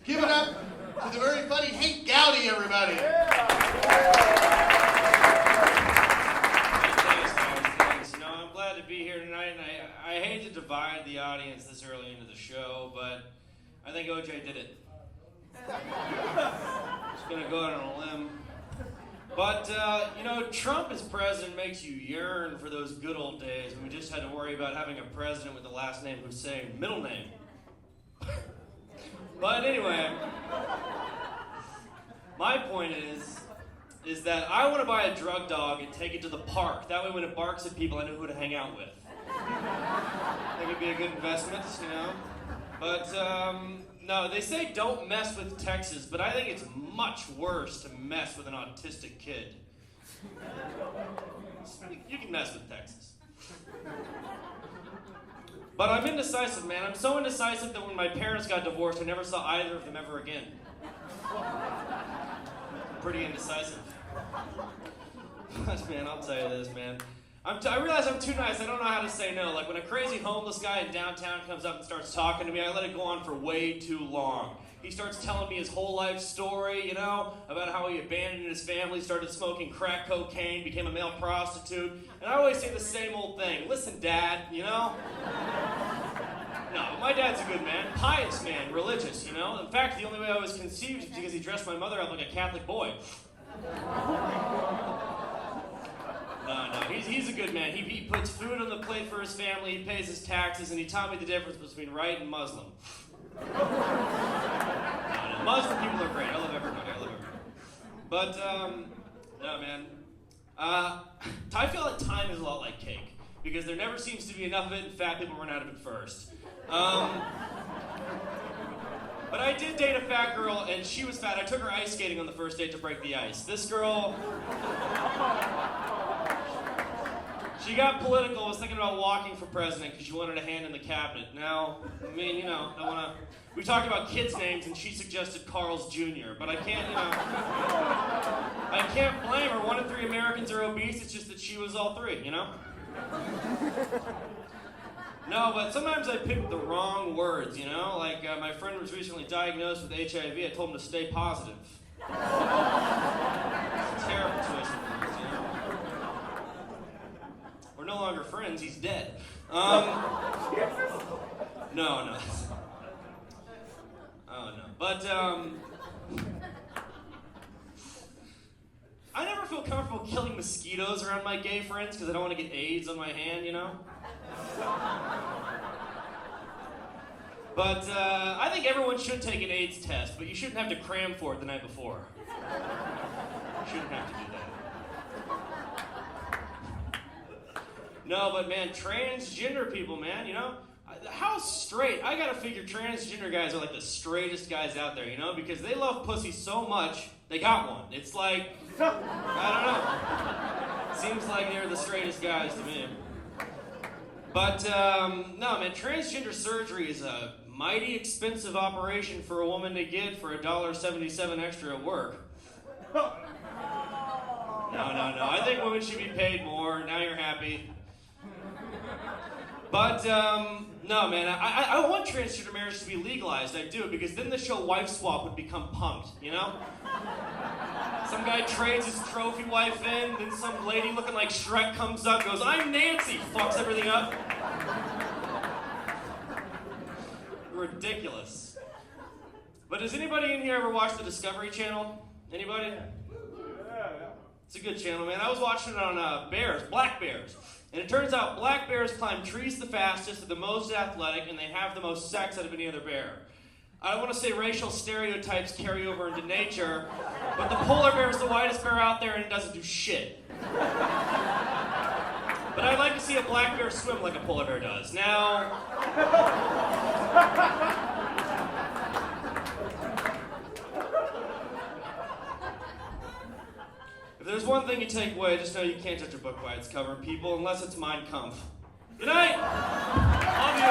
Give it up to the very funny Hank Gowdey, everybody. Thanks. You know, I'm glad to be here tonight, and I hate to divide the audience this early into the show, but I think OJ did it. Just gonna go out on a limb. But, you know, Trump as president makes you yearn for those good old days when we just had to worry about having a president with the last name Hussein, middle name. But anyway, my point is that I want to buy a drug dog and take it to the park. That way when it barks at people, I know who to hang out with. I think it'd be a good investment, you know? But, no, they say don't mess with Texas, but I think it's much worse to mess with an autistic kid. You can mess with Texas. But I'm indecisive, man. I'm so indecisive that when my parents got divorced, I never saw either of them ever again. I'm pretty indecisive. But, man, I'll tell you this, man. I realize I'm too nice. I don't know how to say no. Like when a crazy homeless guy in downtown comes up and starts talking to me, I let it go on for way too long. He starts telling me his whole life story, you know, about how he abandoned his family, started smoking crack cocaine, became a male prostitute. And I always say the same old thing. Listen, Dad, you know? No, my dad's a good man, pious man, religious, you know? In fact, the only way I was conceived is because he dressed my mother up like a Catholic boy. No, he's a good man. He puts food on the plate for his family, he pays his taxes, and he taught me the difference between right and Muslim. No, Muslim people are great. I love everybody. But, no, man. I feel like time is a lot like cake, because there never seems to be enough of it, and fat people run out of it first. But I did date a fat girl, and she was fat. I took her ice skating on the first date to break the ice. This girl... She got political, was thinking about walking for president because she wanted a hand in the cabinet. Now, I mean, you know, we talked about kids' names and she suggested Carl's Jr., but I can't, you know, I can't blame her. 1 in 3 Americans are obese, it's just that she was all 3, you know? No, but sometimes I pick the wrong words, you know? Like, my friend was recently diagnosed with HIV, I told him to stay positive. It's a terrible choice of words, you know? We're no longer friends, he's dead. No. Oh, no. But, I never feel comfortable killing mosquitoes around my gay friends because I don't want to get AIDS on my hand, you know? But, I think everyone should take an AIDS test, but you shouldn't have to cram for it the night before. You shouldn't have to do that. No, but man, transgender people, man, you know? How straight? I gotta figure transgender guys are like the straightest guys out there, you know? Because they love pussy so much, they got one. It's like, I don't know. Seems like they're the straightest guys to me. But, no, man, transgender surgery is a mighty expensive operation for a woman to get for $1.77 extra at work. No. I think women should be paid more. Now you're happy. But, no, man, I want transgender marriage to be legalized, I do, because then the show Wife Swap would become punked, you know? Some guy trades his trophy wife in, then some lady looking like Shrek comes up, goes, I'm Nancy, fucks everything up. Ridiculous. But does anybody in here ever watch the Discovery Channel? Anybody? Yeah. It's a good channel, man. I was watching it on bears, black bears. And it turns out black bears climb trees the fastest, are the most athletic, and they have the most sex out of any other bear. I don't want to say racial stereotypes carry over into nature, but the polar bear is the whitest bear out there and it doesn't do shit. But I'd like to see a black bear swim like a polar bear does. Now... If there's one thing you take away, just know you can't judge a book by its cover, people, unless it's Mein Kampf. Good night! Love you!